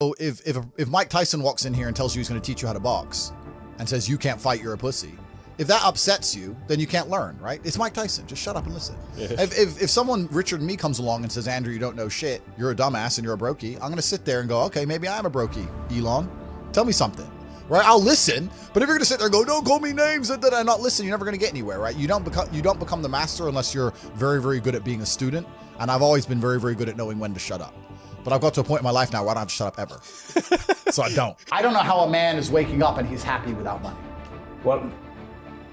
So if Mike Tyson walks in here and tells you he's going to teach you how to box and says you can't fight, you're a pussy, if that upsets you, then you can't learn, right? It's Mike Tyson. Just shut up and listen. Yeah. If someone Richard and me comes along and says, Andrew, you don't know shit, you're a dumbass and you're a brokey, I'm going to sit there and go, okay, maybe I am a brokey, Elon. Tell me something, right? I'll listen. But if you're going to sit there and go, don't call me names and not listen, you're never going to get anywhere, right? You don't become the master unless you're very, very good at being a student. And I've always been very, very good at knowing when to shut up. But I've got to a point in my life now where I don't have to shut up ever. So I don't. I don't know how a man is waking up and he's happy without money. Well,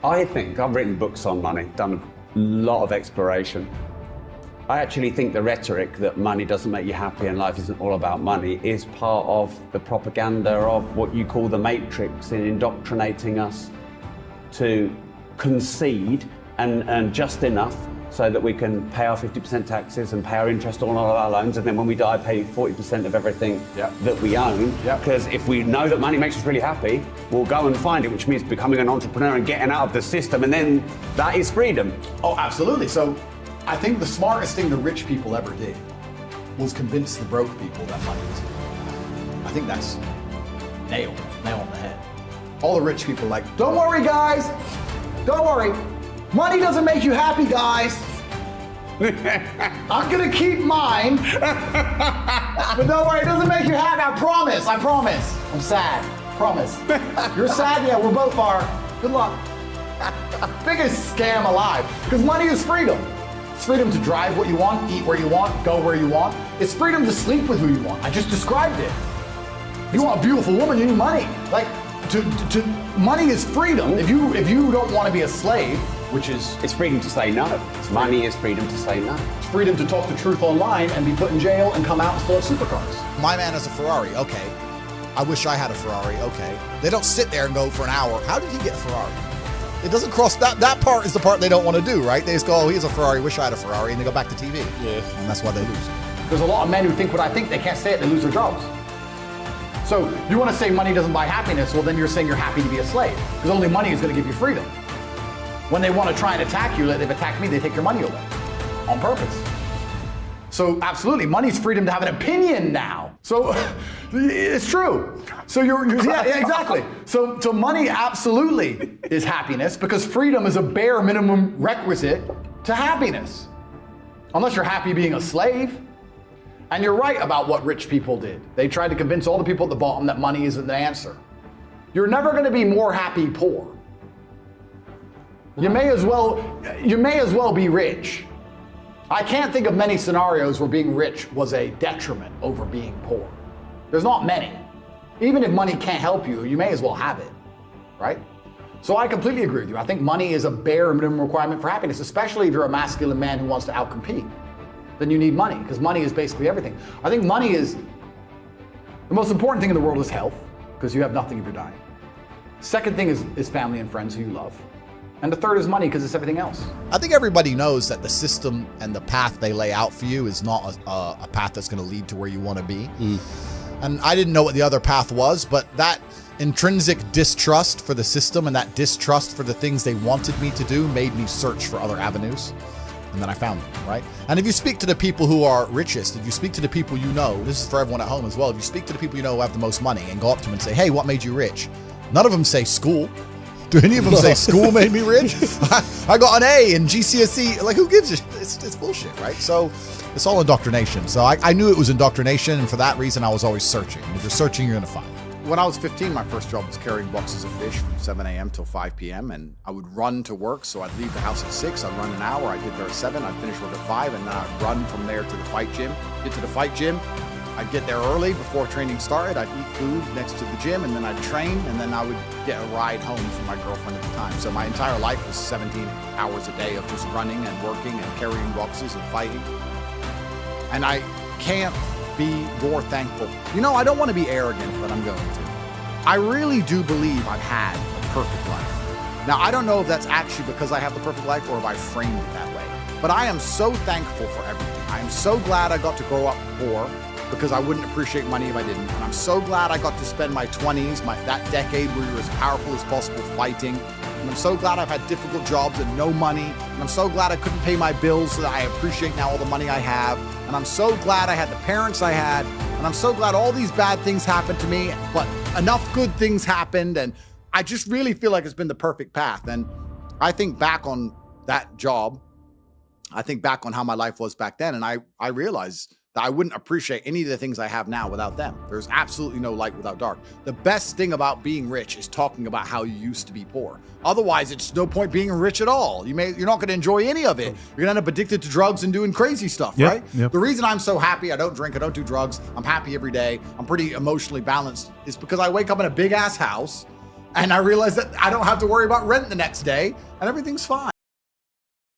I think I've written books on money, done a lot of exploration. I actually think the rhetoric that money doesn't make you happy and life isn't all about money is part of the propaganda of what you call the matrix in indoctrinating us to concede and earn just enough so that we can pay our 50% taxes and pay our interest on all of our loans, and then when we die, pay 40% of everything that we own. Because if we know that money makes us really happy, we'll go and find it, which means becoming an entrepreneur and getting out of the system, and then that is freedom. Oh, absolutely. So I think the smartest thing the rich people ever did was convince the broke people that money was good. I think that's nail on the head. All the rich people are like, don't worry, guys. Don't worry. Money doesn't make you happy, guys. I'm gonna keep mine. But don't worry, it doesn't make you happy. I promise. I'm sad. Promise. You're sad? Yeah, we both are. Good luck. Biggest scam alive. Because money is freedom. It's freedom to drive what you want, eat where you want, go where you want. It's freedom to sleep with who you want. I just described it. You want a beautiful woman, you need money. Like, money is freedom. If you don't want to be a slave, which is... It's freedom to say no. Money is freedom to say no. It's freedom to talk the truth online and be put in jail and come out and still have supercars. My man has a Ferrari, okay. I wish I had a Ferrari, okay. They don't sit there and go for an hour, how did he get a Ferrari? It doesn't cross, that part is the part they don't want to do, right? They just go, oh, he has a Ferrari, wish I had a Ferrari, and they go back to TV. Yeah. And that's why they lose. There's a lot of men who think what I think, they can't say it, they lose their jobs. So you want to say money doesn't buy happiness, well then you're saying you're happy to be a slave. Because only money is going to give you freedom. When they want to try and attack you, like they've attacked me, they take your money away. On purpose. So absolutely, money's freedom to have an opinion now. So it's true. So yeah, exactly. So money absolutely is happiness because freedom is a bare minimum requisite to happiness. Unless you're happy being a slave. And you're right about what rich people did. They tried to convince all the people at the bottom that money isn't the answer. You're never going to be more happy poor. You may as well be rich. I can't think of many scenarios where being rich was a detriment over being poor. There's not many. Even if money can't help you, you may as well have it, right? So I completely agree with you. I think money is a bare minimum requirement for happiness, especially if you're a masculine man who wants to outcompete. Then you need money, because money is basically everything. I think money is, the most important thing in the world is health, because you have nothing if you're dying. Second thing is family and friends who you love. And the third is money, because it's everything else. I think everybody knows that the system and the path they lay out for you is not a path that's going to lead to where you want to be. And I didn't know what the other path was, but that intrinsic distrust for the system and that distrust for the things they wanted me to do made me search for other avenues. And then I found them, right? And if you speak to the people who are richest, if you speak to the people you know, this is for everyone at home as well, if you speak to the people you know who have the most money and go up to them and say, hey, what made you rich? None of them say school. Do any of them say school made me rich? I got an A in GCSE. Like, who gives a shit? It's bullshit, right? So it's all indoctrination. So I knew it was indoctrination, and for that reason, I was always searching. And if you're searching, you're going to find. When I was 15, my first job was carrying boxes of fish from 7 a.m. till 5 p.m. And I would run to work. So I'd leave the house at 6. I'd run an hour. I'd get there at 7. I'd finish work at 5. And then I'd run from there to the fight gym. Get to the fight gym. I'd get there early before training started. I'd eat food next to the gym, and then I'd train, and then I would get a ride home from my girlfriend at the time. So my entire life was 17 hours a day of just running and working and carrying boxes and fighting. And I can't be more thankful. You know, I don't want to be arrogant, but I'm going to. I really do believe I've had a perfect life. Now, I don't know if that's actually because I have the perfect life or if I framed it that way. But I am so thankful for everything. I am so glad I got to grow up poor, because I wouldn't appreciate money if I didn't. And I'm so glad I got to spend my 20s, that decade where you're as powerful as possible fighting. And I'm so glad I've had difficult jobs and no money. And I'm so glad I couldn't pay my bills so that I appreciate now all the money I have. And I'm so glad I had the parents I had. And And I'm so glad all these bad things happened to me, but enough good things happened. And I just really feel like it's been the perfect path. And I think back on that job, I think back on how my life was back then, and I realized that I wouldn't appreciate any of the things I have now without them. There's absolutely no light without dark. The best thing about being rich is talking about how you used to be poor. Otherwise, it's no point being rich at all. You're not going to enjoy any of it. You're going to end up addicted to drugs and doing crazy stuff, right? Yep. The reason I'm so happy, I don't drink, I don't do drugs, I'm happy every day, I'm pretty emotionally balanced, is because I wake up in a big ass house and I realize that I don't have to worry about rent the next day and everything's fine.